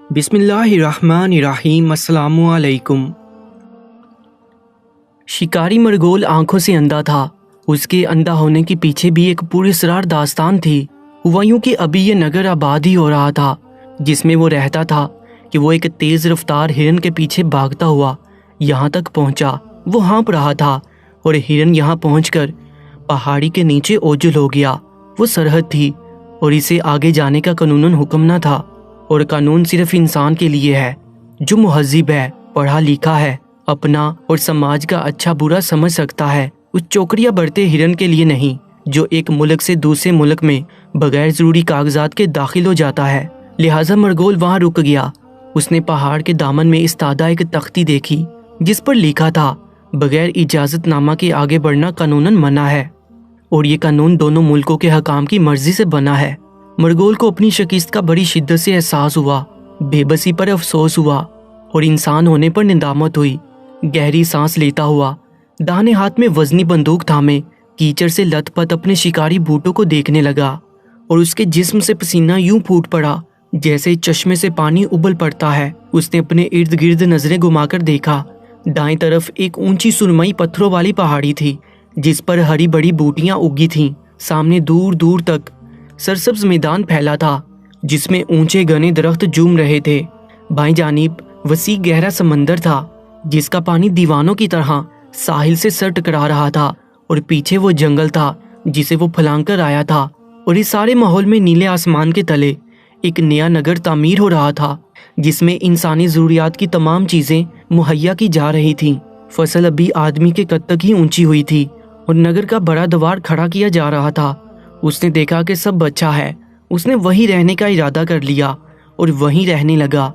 بسم اللہ الرحمن الرحیم۔ السلام علیکم۔ شکاری مرغول آنکھوں سے اندھا تھا۔ اس کے اندھا ہونے کے پیچھے بھی ایک پراسرار داستان تھی۔ ہوا یوں کہ ابھی یہ نگر آباد ہی ہو رہا تھا جس میں وہ رہتا تھا کہ وہ ایک تیز رفتار ہرن کے پیچھے بھاگتا ہوا یہاں تک پہنچا۔ وہ ہانپ رہا تھا اور ہرن یہاں پہنچ کر پہاڑی کے نیچے اوجھل ہو گیا۔ وہ سرحد تھی اور اسے آگے جانے کا قانوناً حکم نہ تھا، اور قانون صرف انسان کے لیے ہے جو مہذب ہے، پڑھا لکھا ہے، اپنا اور سماج کا اچھا برا سمجھ سکتا ہے۔ اس چوکڑیا بڑھتے ہرن کے لیے نہیں جو ایک ملک سے دوسرے ملک میں بغیر ضروری کاغذات کے داخل ہو جاتا ہے۔ لہٰذا مرغول وہاں رک گیا۔ اس نے پہاڑ کے دامن میں استادہ ایک تختی دیکھی جس پر لکھا تھا بغیر اجازت نامہ کے آگے بڑھنا قانوناً منع ہے، اور یہ قانون دونوں ملکوں کے حکام کی مرضی سے بنا ہے۔ مرغول کو اپنی شکست کا بڑی شدت سے احساس ہوا، بے بسی پر افسوس ہوا اور انسان ہونے پر ندامت ہوئی۔ گہری سانس لیتا ہوا داہنے ہاتھ میں وزنی بندوق تھامے کیچڑ سے لت پت اپنے شکاری بوٹوں کو دیکھنے لگا، اور اس کے جسم سے پسینہ یوں پھوٹ پڑا جیسے چشمے سے پانی ابل پڑتا ہے۔ اس نے اپنے ارد گرد نظریں گھما کر دیکھا۔ دائیں طرف ایک اونچی سرمئی پتھروں والی پہاڑی تھی جس پر ہری بڑی بوٹیاں اگی تھیں۔ سامنے دور دور تک سرسبز میدان پھیلا تھا جس میں اونچے گھنے درخت جھوم رہے تھے۔ بائیں جانب وسیع گہرا سمندر تھا جس کا پانی دیوانوں کی طرح ساحل سے سر ٹکرا رہا تھا، اور پیچھے وہ جنگل تھا جسے وہ پھلانگ کر آیا تھا۔ اور اس سارے ماحول میں نیلے آسمان کے تلے ایک نیا نگر تعمیر ہو رہا تھا جس میں انسانی ضروریات کی تمام چیزیں مہیا کی جا رہی تھیں۔ فصل ابھی آدمی کے قد تک ہی اونچی ہوئی تھی اور نگر کا بڑا دوار کھڑا کیا جا رہا تھا۔ اس نے دیکھا کہ سب اچھا ہے۔ اس نے وہیں رہنے کا ارادہ کر لیا اور وہیں رہنے لگا۔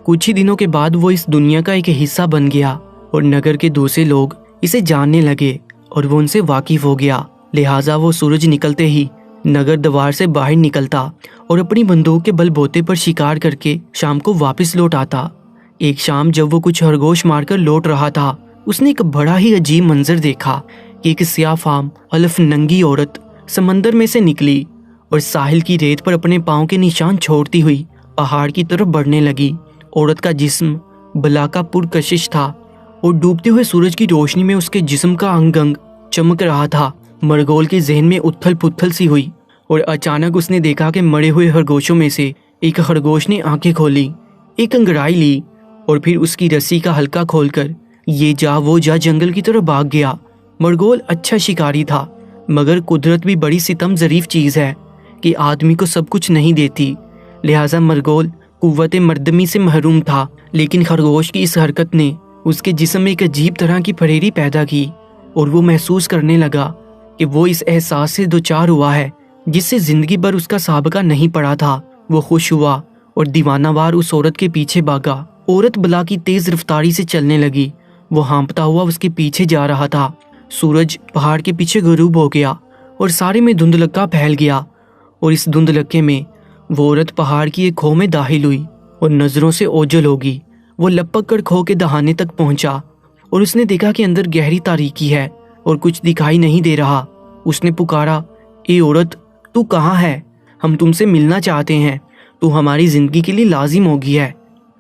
کچھ ہی دنوں کے بعد وہ اس دنیا کا ایک حصہ بن گیا، اور نگر کے دوسرے لوگ اسے جاننے لگے اور وہ ان سے واقف ہو گیا۔ لہٰذا وہ سورج نکلتے ہی نگر دوار سے باہر نکلتا اور اپنی بندوق کے بل بوتے پر شکار کر کے شام کو واپس لوٹ آتا۔ ایک شام جب وہ کچھ خرگوش مار کر لوٹ رہا تھا، اس نے ایک بڑا ہی عجیب منظر دیکھا کہ ایک سیاہ فام الف ننگی عورت سمندر میں سے نکلی اور ساحل کی ریت پر اپنے پاؤں کے نشان چھوڑتی ہوئی پہاڑ کی طرف بڑھنے لگی۔ عورت کا جسم بلاکا پرکشش تھا اور ڈوبتے ہوئے سورج کی روشنی میں اس کے جسم کا انگ انگ چمک رہا تھا۔ مرغول کے ذہن میں اتھل پتھل سی ہوئی، اور اچانک اس نے دیکھا کہ مرے ہوئے خرگوشوں میں سے ایک خرگوش نے آنکھیں کھولی، ایک انگڑائی لی، اور پھر اس کی رسی کا حلقہ کھول کر یہ جا وہ جا جنگل کی طرف بھاگ گیا۔ مرغول اچھا شکاری تھا، مگر قدرت بھی بڑی ستم ظریف چیز ہے کہ آدمی کو سب کچھ نہیں دیتی۔ لہٰذا مرغول قوت مردمی سے محروم تھا، لیکن خرگوش کی اس حرکت نے اس کے جسم میں ایک عجیب طرح کی پھریری پیدا کی، اور وہ محسوس کرنے لگا کہ وہ اس احساس سے دوچار ہوا ہے جس سے زندگی بھر اس کا سابقہ نہیں پڑا تھا۔ وہ خوش ہوا اور دیوانہ وار اس عورت کے پیچھے بھاگا۔ عورت بلا کی تیز رفتاری سے چلنے لگی۔ وہ ہانپتا ہوا اس کے پیچھے جا رہا تھا۔ سورج پہاڑ کے پیچھے غروب ہو گیا اور سارے میں دھندلکا پھیل گیا، اور اس دھندلکے میں وہ عورت پہاڑ کی ایک کھو میں داخل ہوئی اور نظروں سے اوجھل ہوگی۔ وہ لپک کر کھو کے دہانے تک پہنچا اور اس نے دیکھا کہ اندر گہری تاریکی ہے اور کچھ دکھائی نہیں دے رہا۔ اس نے پکارا، اے عورت، تو کہاں ہے؟ ہم تم سے ملنا چاہتے ہیں، تو ہماری زندگی کے لیے لازم ہوگی ہے۔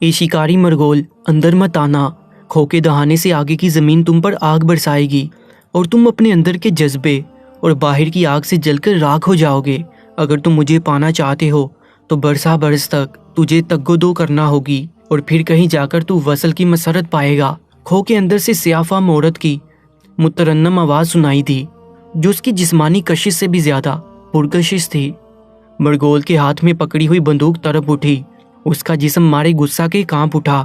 اے شکاری مرغول، اندر مت آنا، کھو کے دہانے سے آگے کی زمین تم پر آگ برسائے گی اور تم اپنے اندر کے جذبے اور باہر کی آگ سے جل کر راکھ ہو جاؤ گے۔ اگر تم مجھے پانا چاہتے ہو تو برسا برس تک تجھے تگ و دو کرنا ہوگی، اور پھر کہیں جا کر تو وصل کی مسرت پائے گا۔ کھو کے اندر سے سیاہ فام عورت کی مترنم آواز سنائی تھی جو اس کی جسمانی کشش سے بھی زیادہ پرکشش تھی۔ مرغول کے ہاتھ میں پکڑی ہوئی بندوق تڑپ اٹھی۔ اس کا جسم مارے غصہ کے کانپ اٹھا،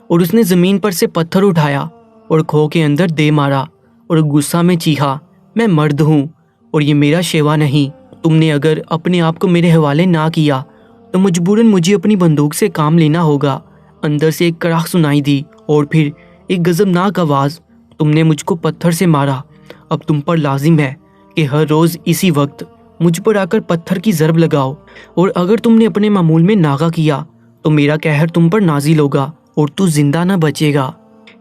اور اس نے زمین پر سے پتھر اٹھایا اور کھو کے اندر دے مارا، اور غصہ میں چیخا، میں مرد ہوں اور یہ میرا شیوا نہیں۔ تم نے اگر اپنے آپ کو میرے حوالے نہ کیا تو مجبوراً مجھے اپنی بندوق سے کام لینا ہوگا۔ اندر سے ایک کڑاخ سنائی دی اور پھر ایک غضبناک آواز، تم نے مجھ کو پتھر سے مارا، اب تم پر لازم ہے کہ ہر روز اسی وقت مجھ پر آ کر پتھر کی ضرب لگاؤ، اور اگر تم نے اپنے معمول میں ناغہ کیا تو میرا قہر تم پر نازل ہوگا اور تو زندہ نہ بچے گا۔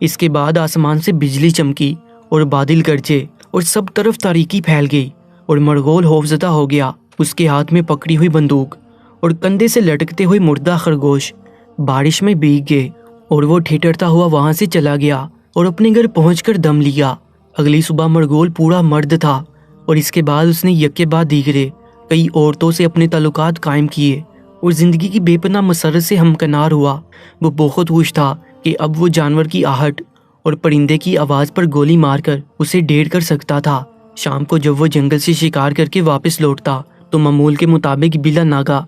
اس کے بعد آسمان سے بجلی چمکی اور بادل گرجے اور سب طرف تاریکی پھیل گئی، اور مرغول خوفزدہ ہو گیا۔ اس کے ہاتھ میں پکڑی ہوئی بندوق اور کندھے سے لٹکتے ہوئے مردہ خرگوش بارش میں بھیگ گئے اور وہ ٹھٹرتا ہوا وہاں سے چلا گیا اور اپنے گھر پہنچ کر دم لیا۔ اگلی صبح مرغول پورا مرد تھا اور اس کے بعد اس نے یکے بعد دیگرے کئی عورتوں سے اپنے تعلقات قائم کیے اور زندگی کی بے پناہ مسرت سے ہمکنار ہوا۔ وہ بہت خوش تھا کہ اب وہ جانور کی آہٹ اور پرندے کی آواز پر گولی مار کر اسے ڈیر کر سکتا تھا۔ شام کو جب وہ جنگل سے شکار کر کے واپس لوٹتا تو معمول کے مطابق بلا ناگا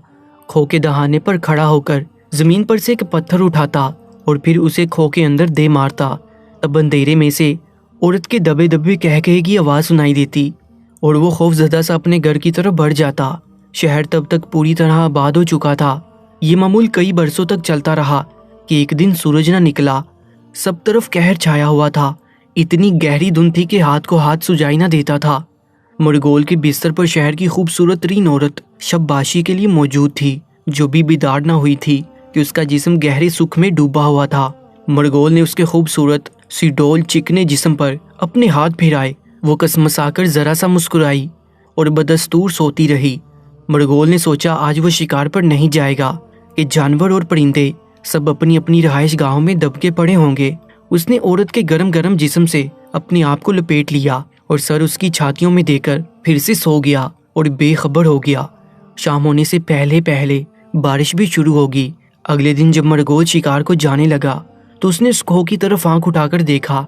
کھو کے دہانے پر کھڑا ہو کر زمین پر سے ایک پتھر اٹھاتا اور پھر اسے کھو کے اندر دے مارتا۔ تب اندھیرے میں سے عورت کے دبے دبے کہے کی آواز سنائی دیتی اور وہ خوف زدہ سا اپنے گھر کی طرف بڑھ جاتا۔ شہر تب تک پوری طرح آباد ہو چکا تھا۔ یہ معمول کئی برسوں تک چلتا رہا کہ ایک دن سورج نہ نکلا، سب طرف قہر چھایا ہوا تھا۔ اتنی گہری دھند تھی کہ ہاتھ کو ہاتھ سجائی نہ دیتا تھا۔ مرغول کے بستر پر شہر کی خوبصورت ترین عورت شب باشی کے لیے موجود تھی، جو بھی بیدار نہ ہوئی تھی کہ اس کا جسم گہرے سکھ میں ڈوبا ہوا تھا۔ مرغول نے اس کے خوبصورت سی ڈول چکنے جسم پر اپنے ہاتھ پھیرائے۔ وہ کسمسا کر ذرا سا مسکرائی اور بدستور سوتی رہی۔ مرغول نے سوچا آج وہ شکار پر نہیں جائے گا کہ جانور اور پرندے سب اپنی اپنی رہائش گاہوں میں دب کے پڑے ہوں گے۔ اس نے عورت کے گرم گرم جسم سے اپنے آپ کو لپیٹ لیا اور سر اس کی چھاتیوں میں دے کر پھر سے سو گیا اور بے خبر ہو گیا۔ شام ہونے سے پہلے پہلے بارش بھی شروع ہوگی۔ اگلے دن جب مرغول شکار کو جانے لگا تو اس نے اس کھو کی طرف آنکھ اٹھا کر دیکھا۔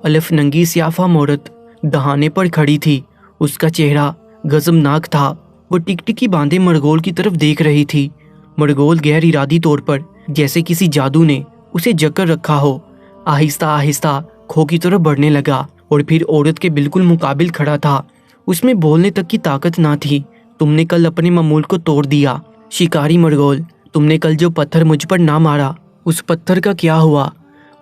الف ننگی سیاہ فام عورت دہانے پر کھڑی تھی۔ اس کا چہرہ غضبناک تھا۔ وہ ٹکٹکی باندھے مرغول کی طرف دیکھ رہی تھی۔ مرغول غیر ارادی طور پر جیسے کسی جادو نے اسے جکڑ کر رکھا ہو آہستہ آہستہ کھو کی طرف بڑھنے لگا اور پھر عورت کے بالکل مقابل کھڑا تھا۔ اس میں بولنے تک کی طاقت نہ تھی۔ تم نے کل اپنے معمول کو توڑ دیا شکاری مرغول۔ تم نے کل جو پتھر مجھ پر نہ مارا اس پتھر کا کیا ہوا؟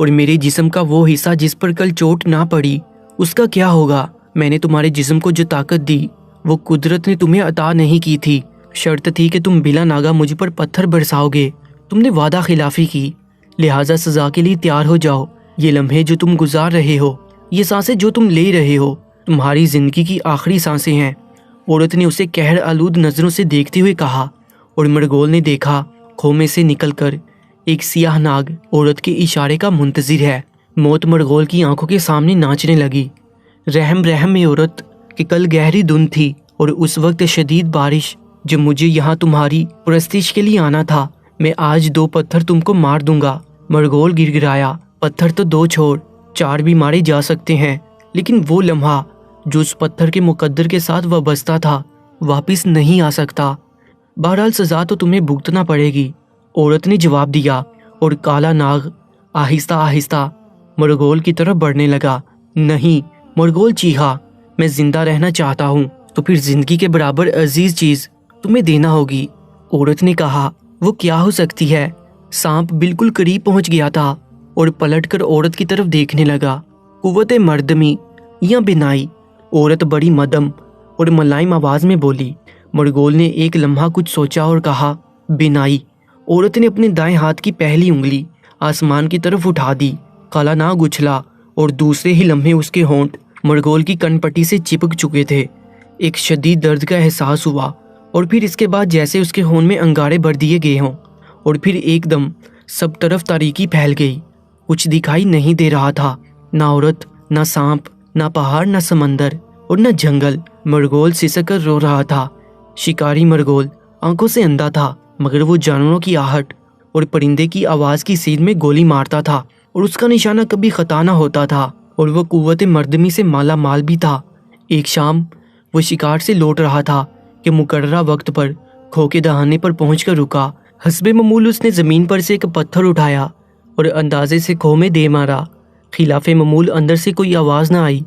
اور میرے جسم کا وہ حصہ جس پر کل چوٹ نہ پڑی اس کا کیا ہوگا؟ میں نے تمہارے جسم کو جو طاقت دی وہ قدرت نے تمہیں عطا نہیں کی تھی۔ شرط تھی کہ تم بلا ناگا مجھ پر پتھر برساؤ گے۔ تم نے وعدہ خلافی کی، لہٰذا سزا کے لیے تیار ہو جاؤ۔ یہ لمحے جو تم گزار رہے ہو، یہ سانسیں جو تم لے رہے ہو، تمہاری زندگی کی آخری سانسیں ہیں۔ عورت نے اسے قہر آلود نظروں سے دیکھتے ہوئے کہا اور مرغول نے دیکھا کھو میں سے نکل کر ایک سیاہ ناگ عورت کے اشارے کا منتظر ہے۔ موت مرغول کی آنکھوں کے سامنے ناچنے لگی۔ رحم میں عورت کہ کل گہری دھند تھی اور اس وقت شدید بارش جب مجھے یہاں تمہاری پرستش کے لیے آنا تھا۔ میں آج 2 پتھر تم کو مار دوں گا۔ مرغول گر گرایا۔ پتھر تو 2 چھوڑ 4 بھی مارے جا سکتے ہیں، لیکن وہ لمحہ جو اس پتھر کے مقدر کے ساتھ وابستہ تھا واپس نہیں آ سکتا۔ بہرحال سزا تو تمہیں بھگتنا پڑے گی، عورت نے جواب دیا اور کالا ناگ آہستہ آہستہ مرغول کی طرف بڑھنے لگا۔ نہیں، مرغول چیخا، میں زندہ رہنا چاہتا ہوں تو پھر زندگی کے برابر عزیز چیز تمہیں دینا ہوگی۔ عورت نے کہا وہ کیا ہو سکتی ہے؟ سانپ بالکل قریب پہنچ گیا تھا اور پلٹ کر عورت کی طرف دیکھنے لگا۔ قوت مردمی یا بینائی؟ عورت بڑی مدم اور ملائم آواز میں بولی۔ مرغول نے ایک لمحہ کچھ سوچا اور کہا بینائی۔ عورت نے اپنے دائیں ہاتھ کی پہلی انگلی آسمان کی طرف اٹھا دی۔ کالا ناگ اچھلا اور دوسرے ہی لمحے اس کے ہونٹ مرغول کی کن پٹی سے چپک چکے تھے۔ ایک شدید درد کا احساس ہوا اور پھر اس کے بعد جیسے اس کے ہون میں انگارے بھر دیے گئے ہوں، اور پھر ایک دم سب طرف تاریکی پھیل گئی۔ کچھ دکھائی نہیں دے رہا تھا، نہ عورت، نہ سانپ، نہ پہاڑ، نہ سمندر اور نہ جنگل۔ مرغول سسک کر رو رہا تھا۔ شکاری مرغول آنکھوں سے اندھا تھا، مگر وہ جانوروں کی آہٹ اور پرندے کی آواز کی سیدھ میں گولی مارتا تھا اور اس کا نشانہ کبھی خطا نہ ہوتا تھا، اور وہ قوت مردمی سے مالا مال بھی تھا۔ ایک شام وہ شکار سے لوٹ رہا تھا کہ مقررہ وقت پر کھو کے دہانے پر پہنچ کر رکا۔ حسب معمول اس نے زمین پر سے ایک پتھر اٹھایا اور اندازے سے کھو میں دے مارا۔ خلاف معمول اندر سے کوئی آواز نہ آئی،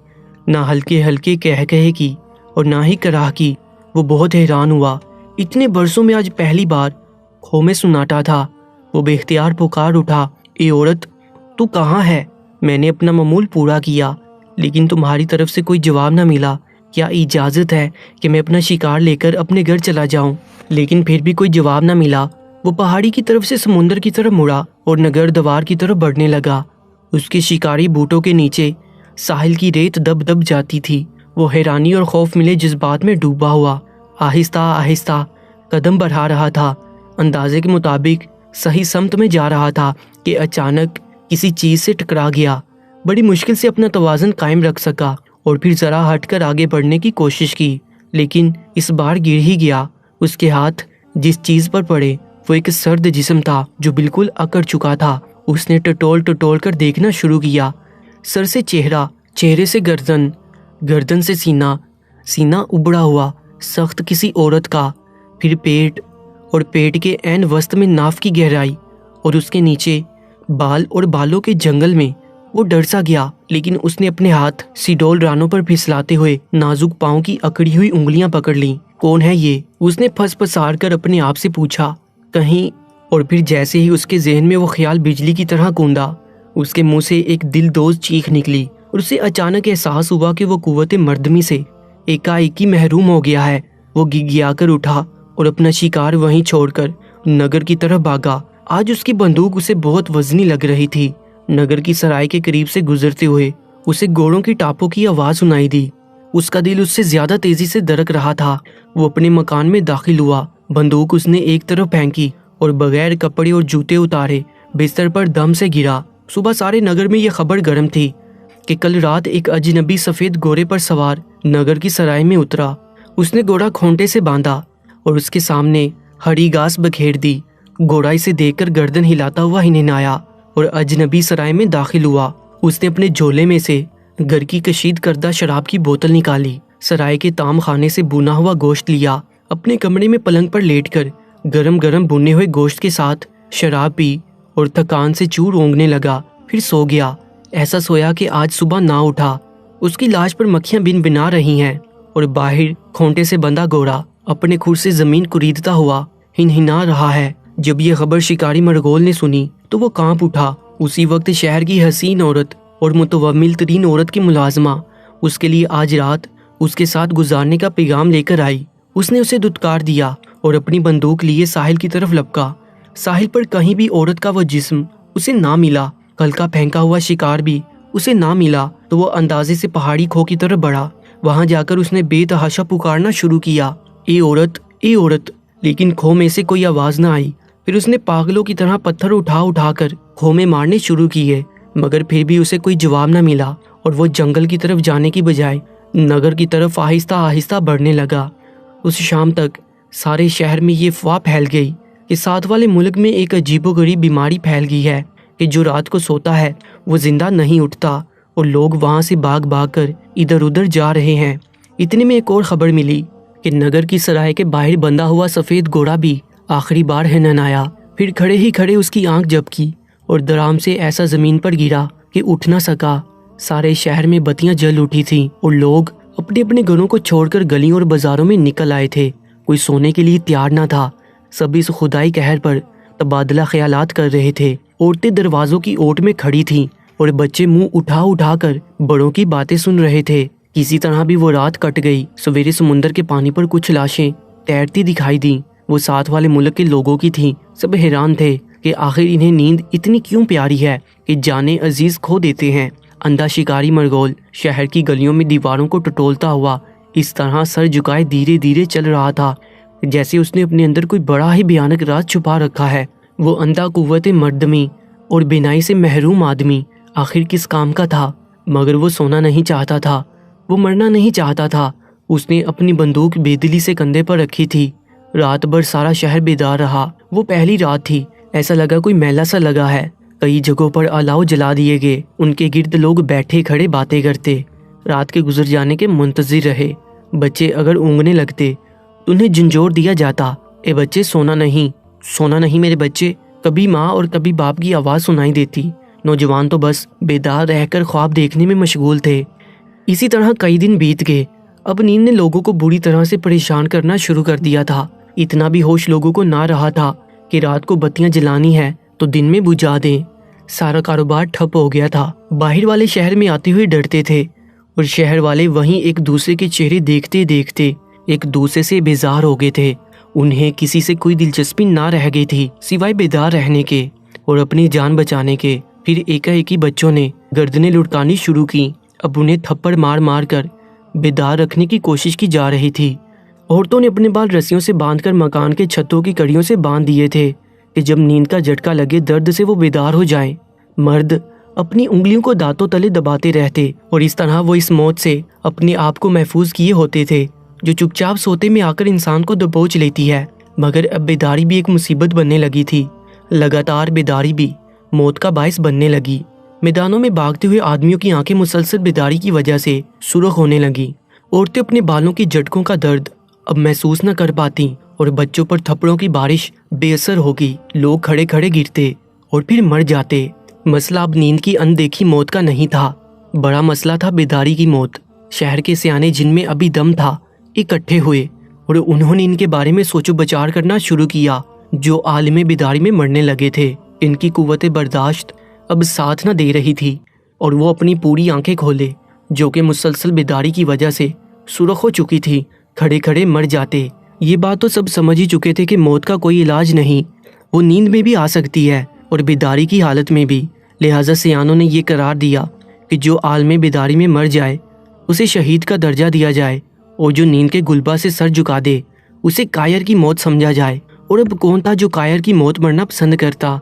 نہ ہلکے ہلکے کہے کی اور نہ ہی کراہ کی۔ وہ بہت حیران ہوا، اتنے برسوں میں آج پہلی بار کھو میں سناٹا تھا۔ وہ بے اختیار پکار اٹھا، اے عورت، تو کہاں ہے؟ میں نے اپنا معمول پورا کیا، لیکن تمہاری طرف سے کوئی جواب نہ ملا۔ کیا اجازت ہے کہ میں اپنا شکار لے کر اپنے گھر چلا جاؤں؟ لیکن پھر بھی کوئی جواب نہ ملا۔ وہ پہاڑی کی طرف سے سمندر کی طرف مڑا اور نگر دوار کی طرف بڑھنے لگا۔ اس کے شکاری بوٹوں کے نیچے ساحل کی ریت دب دب جاتی تھی۔ وہ حیرانی اور خوف ملے جذبات میں ڈوبا ہوا آہستہ آہستہ قدم بڑھا رہا تھا۔ اندازے کے مطابق صحیح سمت میں جا رہا تھا کہ اچانک کسی چیز سے ٹکرا گیا۔ بڑی مشکل سے اپنا توازن قائم رکھ سکا اور پھر ذرا ہٹ کر آگے بڑھنے کی کوشش کی، لیکن اس بار گر ہی گیا۔ اس کے ہاتھ جس چیز پر پڑے وہ ایک سرد جسم تھا جو بالکل اکڑ چکا تھا۔ اس نے ٹٹول کر دیکھنا شروع کیا۔ سر سے چہرہ، چہرے سے گردن، گردن سے سینہ، سینہ ابڑا ہوا سخت کسی عورت کا، پھر پیٹ، اور پیٹ کے عین وسط میں ناف کی گہرائی، اور اس کے نیچے بال اور بالوں کے جنگل میں۔ وہ ڈر سا گیا، لیکن اس نے اپنے ہاتھ سیڈول رانوں پر پھسلاتے ہوئے نازک پاؤں کی اکڑی ہوئی انگلیاں پکڑ لیں۔ کون ہے یہ؟ اس نے پھس پسار کر اپنے آپ سے پوچھا۔ کہیں، اور پھر جیسے ہی اس کے ذہن میں وہ خیال بجلی کی طرح گوندا، اس کے منہ سے ایک دل دوز چیخ نکلی اور اسے اچانک احساس ہوا کہ وہ قوت مردمی سے ایک محروم ہو گیا ہے۔ وہ گگیا کر اٹھا اور اپنا شکار وہیں چھوڑ کر نگر کی طرف بھاگا۔ آج اس کی بندوق اسے بہت وزنی لگ رہی تھی۔ نگر کی سرائے کے قریب سے گزرتے ہوئے اسے گھوڑوں کی ٹاپوں کی آواز سنائی دی۔ اس کا دل اس سے زیادہ تیزی سے دھڑک رہا تھا۔ وہ اپنے مکان میں داخل ہوا، بندوق اس نے ایک طرف پھینکی اور بغیر کپڑے اور جوتے اتارے بستر پر دم سے گرا۔ صبح سارے نگر میں یہ خبر گرم تھی کہ کل رات ایک اجنبی سفید گھوڑے پر سوار نگر کی سرائے میں اترا۔ اس نے گھوڑا کھونٹے سے باندھا اور اس کے سامنے ہری گھاس بکھیر دی۔ گھوڑا اسے دیکھ کر گردن ہلاتا ہوا ہنہنایا اور اجنبی سرائے میں داخل ہوا۔ اس نے اپنے جھولے میں سے گھر کی کشید کردہ شراب کی بوتل نکالی، سرائے کے تام خانے سے بھونا ہوا گوشت لیا، اپنے کمرے میں پلنگ پر لیٹ کر گرم گرم بھنے ہوئے گوشت کے ساتھ شراب پی اور تھکان سے چور اونگنے لگا، پھر سو گیا۔ ایسا سویا کہ آج صبح نہ اٹھا۔ اس کی لاش پر مکھیاں بن بنا رہی ہیں اور باہر کھونٹے سے بندھا گھوڑا اپنے کھر سے زمین کریدتا ہوا ہنہنا رہا ہے۔ جب یہ خبر شکاری مرغول نے سنی تو وہ کانپ اٹھا۔ اسی وقت شہر کی حسین عورت اور متومل ترین عورت کی ملازمہ اس کے لیے آج رات اس کے ساتھ گزارنے کا پیغام لے کر آئی۔ اس نے اسے دھتکار دیا اور اپنی بندوق لیے ساحل کی طرف لپکا۔ ساحل پر کہیں بھی عورت کا وہ جسم اسے نہ ملا، کل کا پھینکا ہوا شکار بھی اسے نہ ملا تو وہ اندازے سے پہاڑی کھو کی طرف بڑھا۔ وہاں جا کر اس نے بے تحاشا پکارنا شروع کیا، اے عورت، اے عورت، لیکن کھو میں سے کوئی آواز نہ آئی۔ پھر اس نے پاگلوں کی طرح پتھر اٹھا کر کھو میں مارنے شروع کیے، مگر پھر بھی اسے کوئی جواب نہ ملا اور وہ جنگل کی طرف جانے کی بجائے نگر کی طرف آہستہ آہستہ بڑھنے لگا۔ اس شام تک سارے شہر میں یہ افواہ پھیل گئی کہ ساتھ والے ملک میں ایک عجیب و غریب بیماری پھیل گئی ہے کہ جو رات کو سوتا ہے وہ زندہ نہیں اٹھتا اور لوگ وہاں سے بھاگ کر ادھر ادھر جا رہے ہیں۔ اتنے میں ایک اور خبر ملی کہ نگر کی سرائے کے باہر بندھا ہوا سفید گھوڑا بھی آخری بار ہنہنایا، پھر کھڑے اس کی آنکھ جھپکی اور درام سے ایسا زمین پر گرا کہ اٹھ نہ سکا۔ سارے شہر میں بتیاں جل اٹھی تھیں اور لوگ اپنے اپنے گھروں کو چھوڑ کر گلیوں اور بازاروں میں نکل آئے تھے۔ کوئی سونے کے لیے تیار نہ تھا، سب اس خدائی قہر پر تبادلہ خیالات کر رہے تھے۔ عورتیں دروازوں کی اوٹ میں کھڑی تھیں اور بچے منہ اٹھا کر بڑوں کی باتیں سن رہے تھے۔ کسی طرح بھی وہ رات کٹ گئی۔ سویرے سمندر کے پانی پر کچھ لاشیں تیرتی دکھائی دیں، وہ ساتھ والے ملک کے لوگوں کی تھیں۔ سب حیران تھے کہ آخر انہیں نیند اتنی کیوں پیاری ہے کہ جانیں عزیز کھو دیتے ہیں۔ اندھا شکاری مرغول شہر کی گلیوں میں دیواروں کو ٹٹولتا ہوا اس طرح سر جھکائے دھیرے دھیرے چل رہا تھا جیسے اس نے اپنے اندر کوئی بڑا ہی بھیانک راز چھپا رکھا ہے۔ وہ اندھا قوت مردمی اور بینائی سے محروم آدمی آخر کس کام کا تھا؟ مگر وہ سونا نہیں چاہتا تھا، وہ مرنا نہیں چاہتا تھا۔ اس نے اپنی بندوق بے دلی سے کندھے پر رکھی تھی۔ رات بھر سارا شہر بیدار رہا۔ وہ پہلی رات تھی، ایسا لگا کوئی میلہ سا لگا ہے۔ کئی جگہوں پر الاؤ جلا دیے گئے، ان کے گرد لوگ بیٹھے کھڑے باتیں کرتے، رات کے گزر جانے کے منتظر رہے۔ بچے اگر اونگنے لگتے تو انہیں جھنجھوڑ دیا جاتا، اے بچے سونا نہیں میرے بچے۔ کبھی ماں اور کبھی باپ کی آواز سنائی دیتی۔ نوجوان تو بس بیدار رہ کر خواب دیکھنے میں مشغول تھے۔ اسی طرح کئی دن بیت گئے۔ اب نیند نے لوگوں کو بری طرح سے پریشان کرنا شروع کر دیا تھا۔ اتنا بھی ہوش لوگوں کو نہ رہا تھا کہ رات کو بتیاں جلانی ہے تو دن میں بجھا دیں۔ سارا کاروبار ٹھپ ہو گیا تھا۔ باہر والے شہر میں آتے ہوئے ڈرتے تھے اور شہر والے وہیں ایک دوسرے کے چہرے دیکھتے دیکھتے ایک دوسرے سے بیزار ہو گئے تھے۔ انہیں کسی سے کوئی دلچسپی نہ رہ گئی تھی سوائے بیدار رہنے کے اور اپنی جان بچانے کے۔ پھر ایک بچوں نے گردنیں لڑکانی شروع کی۔ اب انہیں تھپڑ مار کر بیدار رکھنے کی کوشش کی جا رہی تھی۔ عورتوں نے اپنے بال رسیوں سے باندھ کر مکان کے چھتوں کی کڑیوں سے باندھ دیے تھے کہ جب نیند کا جھٹکا لگے درد سے وہ بیدار ہو جائیں۔ مرد اپنی انگلیوں کو دانتوں تلے دباتے رہتے اور اس طرح وہ اس موت سے اپنے آپ کو محفوظ کیے ہوتے تھے جو چپ چاپ سوتے میں آ کر انسان کو دبوچ لیتی ہے۔ مگر اب بیداری بھی ایک مصیبت بننے لگی تھی۔ لگاتار بیداری بھی موت کا باعث بننے لگی۔ میدانوں میں بھاگتے ہوئے آدمیوں کی آنکھیں مسلسل بیداری کی وجہ سے سرخ ہونے لگیں۔ عورتیں اپنے بالوں کی جھٹکوں کا درد اب محسوس نہ کر پاتی اور بچوں پر تھپڑوں کی بارش بے اثر ہو گئی۔ لوگ کھڑے کھڑے گرتے اور پھر مر جاتے۔ مسئلہ اب نیند کی اندیکھی موت کا نہیں تھا، بڑا مسئلہ تھا بیداری کی موت۔ شہر کے سیانے جن میں ابھی دم تھا اکٹھے ہوئے اور انہوں نے ان کے بارے میں سوچ و بچار کرنا شروع کیا جو عالم بیداری میں مرنے لگے تھے۔ ان کی قوت برداشت اب ساتھ نہ دے رہی تھی اور وہ اپنی پوری آنکھیں کھولے جو کہ مسلسل بیداری کی وجہ سے سرخ ہو چکی تھی، کھڑے کھڑے مر جاتے۔ یہ بات تو سب سمجھ ہی چکے تھے کہ موت کا کوئی علاج نہیں، وہ نیند میں بھی آ سکتی ہے اور بیداری کی حالت میں بھی۔ لہٰذا سیانوں نے یہ قرار دیا کہ جو عالم بیداری میں مر جائے اسے شہید کا درجہ دیا جائے اور جو نیند کے گلبا سے سر جھکا دے اسے کائر کی موت سمجھا جائے۔ اور اب کون تھا جو کائر کی موت مرنا پسند کرتا؟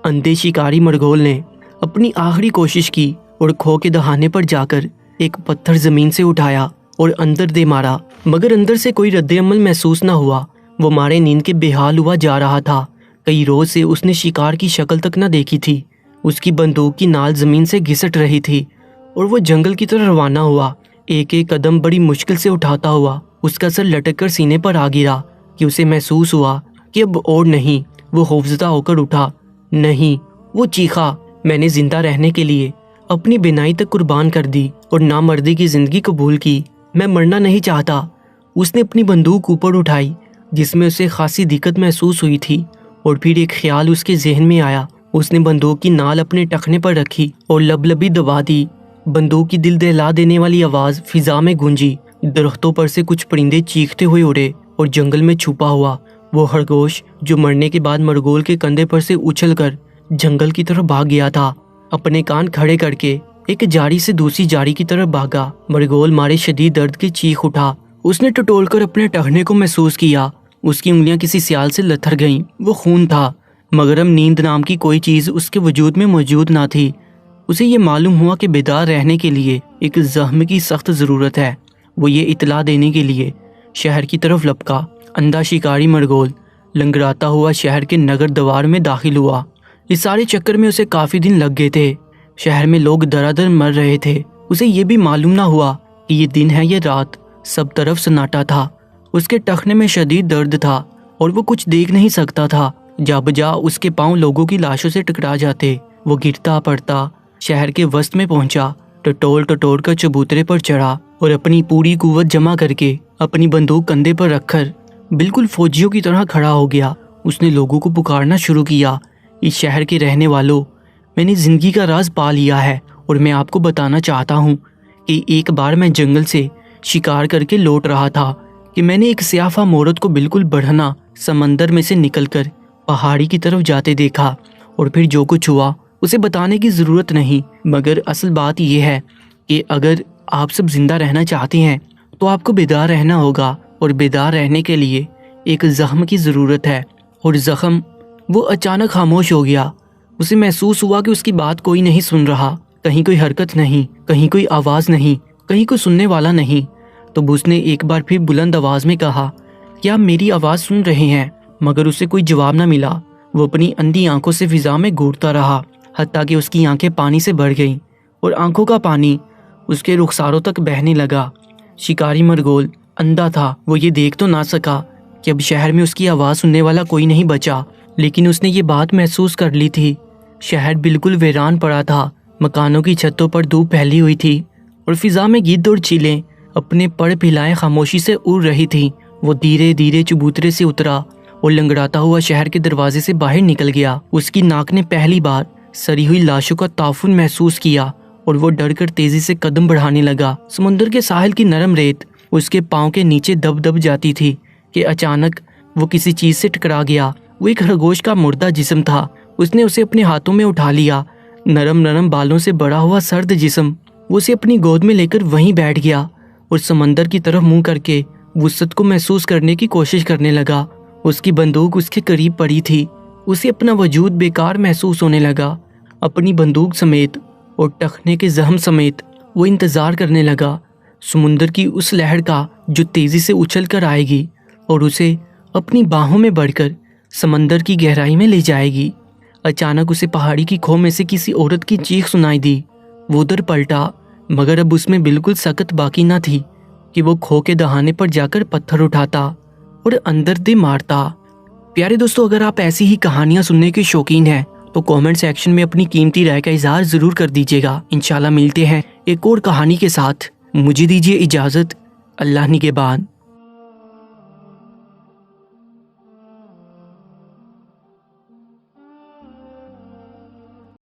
اندھے شکاری مرغول نے اپنی آخری کوشش کی اور کھو کے دہانے پر جا کر ایک پتھر زمین سے اٹھایا اور اندر دے مارا، مگر اندر سے کوئی رد عمل محسوس نہ ہوا۔ وہ مارے نیند کے بے حال ہوا جا رہا تھا۔ کئی روز سے اس نے شکار کی شکل تک نہ دیکھی تھی۔ اس کی بندوق کی نال زمین سے گھسٹ رہی تھی اور وہ جنگل کی طرف روانہ ہوا، ایک ایک قدم بڑی مشکل سے اٹھاتا ہوا۔ اس کا سر لٹک کر سینے پر آ گرا کہ اسے محسوس ہوا کہ اب اور نہیں۔ وہ خوفزدہ ہو کر اٹھا، نہیں، وہ چیخا، میں نے زندہ رہنے کے لیے اپنی بینائی تک قربان کر دی اور نامردی کی زندگی قبول کی، میں مرنا نہیں چاہتا۔ اس نے اپنی بندوق اوپر اٹھائی جس میں اسے خاصی دقت محسوس ہوئی تھی اور پھر ایک خیال اس کے ذہن میں آیا۔ اس نے بندوق کی نال اپنے ٹخنے پر رکھی اور لبلبی دبا دی۔ بندوق کی دل دہلا دینے والی آواز فضا میں گونجی۔ درختوں پر سے کچھ پرندے چیختے ہوئے اڑے اور جنگل میں چھپا ہوا وہ خرگوش جو مرنے کے بعد مرغول کے کندھے پر سے اچھل کر جنگل کی طرف بھاگ گیا تھا، اپنے کان کھڑے کر کے ایک جاڑی سے دوسری جاڑی کی طرف بھاگا۔ مرغول مارے شدید درد کی چیخ اٹھا۔ اس نے ٹٹول کر اپنے ٹخنے کو محسوس کیا۔ اس کی انگلیاں کسی سیال سے لتھڑ گئیں، وہ خون تھا، مگر اب نیند نام کی کوئی چیز اس کے وجود میں موجود نہ تھی۔ اسے یہ معلوم ہوا کہ بیدار رہنے کے لیے ایک زخم کی سخت ضرورت ہے۔ وہ یہ اطلاع دینے کے لیے شہر کی طرف لپکا۔ اندھا شکاری مرغول لنگڑاتا ہوا شہر کے نگر دوار میں داخل ہوا۔ اس سارے چکر میں اسے کافی دن لگ گئے تھے۔ شہر میں لوگ دردر مر رہے تھے۔ اسے یہ بھی معلوم نہ ہوا کہ یہ دن ہے یا رات۔ سب طرف سناٹا تھا۔ اس کے ٹخنے میں شدید درد تھا اور وہ کچھ دیکھ نہیں سکتا تھا۔ جا بجا اس کے پاؤں لوگوں کی لاشوں سے ٹکرا جاتے۔ وہ گرتا پڑتا شہر کے وسط میں پہنچا، ٹٹول کر چبوترے پر چڑھا اور اپنی پوری قوت جمع کر کے اپنی بندوق کندھے پر رکھ کر بالکل فوجیوں کی طرح کھڑا ہو گیا۔ اس نے لوگوں کو پکارنا شروع کیا، اس شہر کے رہنے والوں، میں نے زندگی کا راز پا لیا ہے اور میں آپ کو بتانا چاہتا ہوں کہ ایک بار میں جنگل سے شکار کر کے لوٹ رہا تھا کہ میں نے ایک سیاہ فام عورت کو بالکل بڑھنا سمندر میں سے نکل کر پہاڑی کی طرف جاتے دیکھا، اور پھر جو کچھ ہوا اسے بتانے کی ضرورت نہیں، مگر اصل بات یہ ہے کہ اگر آپ سب زندہ رہنا چاہتے ہیں تو آپ کو بیدار رہنا ہوگا، اور بیدار رہنے کے لیے ایک زخم کی ضرورت ہے۔ اور زخم، وہ اچانک خاموش ہو گیا۔ اسے محسوس ہوا کہ اس کی بات کوئی نہیں سن رہا، کہیں کوئی حرکت نہیں، کہیں کوئی آواز نہیں، کہیں کوئی سننے والا نہیں۔ تو اس نے ایک بار پھر بلند آواز میں کہا، کیا آپ میری آواز سن رہے ہیں؟ مگر اسے کوئی جواب نہ ملا۔ وہ اپنی اندھی آنکھوں سے فضا میں گھورتا رہا، حتیٰ کہ اس کی آنکھیں پانی سے بھر گئیں اور آنکھوں کا پانی اس کے رخساروں تک بہنے لگا۔ شکاری مرغول اندھا تھا، وہ یہ دیکھ تو نہ سکا کہ اب شہر میں اس کی آواز سننے والا کوئی نہیں بچا، لیکن اس نے یہ بات محسوس کر لی تھی۔ شہر بالکل ویران پڑا تھا، مکانوں کی چھتوں پر دھوپ پھیلی ہوئی تھی اور فضا میں گدھ اور چیلیں اپنے پر پھیلائے خاموشی سے اڑ رہی تھی۔ وہ دھیرے دھیرے چبوترے سے اترا اور لنگڑاتا ہوا شہر کے دروازے سے باہر نکل گیا۔ اس کی ناک نے پہلی بار سڑی ہوئی لاشوں کا تعفن محسوس کیا اور وہ ڈر کر تیزی سے قدم بڑھانے لگا۔ سمندر کے ساحل کی نرم ریت اس کے پاؤں کے نیچے دب دب جاتی تھی کہ اچانک وہ کسی چیز سے ٹکرا گیا۔ وہ ایک خرگوش کا مردہ جسم تھا۔ اس نے اسے اپنے ہاتھوں میں اٹھا لیا، نرم نرم بالوں سے بڑا ہوا سرد جسم۔ وہ اسے اپنی گود میں لے کر وہیں بیٹھ گیا اور سمندر کی طرف منہ کر کے وسعت کو محسوس کرنے کی کوشش کرنے لگا۔ اس کی بندوق اس کے قریب پڑی تھی اسے اپنا وجود بیکار محسوس ہونے لگا۔ اپنی بندوق سمیت اور ٹخنے کے زخم سمیت وہ انتظار کرنے لگا سمندر کی اس لہر کا جو تیزی سے اچھل کر آئے گی اور اسے اپنی باہوں میں بڑھ کر سمندر کی گہرائی میں لے جائے گی۔ اچانک اسے پہاڑی کی کھو میں سے کسی عورت کی چیخ سنائی دی۔ وہ ادھر پلٹا مگر اب اس میں بالکل سکت باقی نہ تھی کہ وہ کھو کے دہانے پر جا کر پتھر اٹھاتا اور اندر دے مارتا۔ پیارے دوستو، اگر آپ ایسی ہی کہانیاں سننے کے شوقین ہیں تو کامنٹ سیکشن میں اپنی قیمتی رائے کا اظہار ضرور کر دیجیے گا۔ انشاءاللہ ملتے ہیں ایک اور کہانی کے ساتھ۔ مجھے دیجیے اجازت۔ اللہ نگہبان۔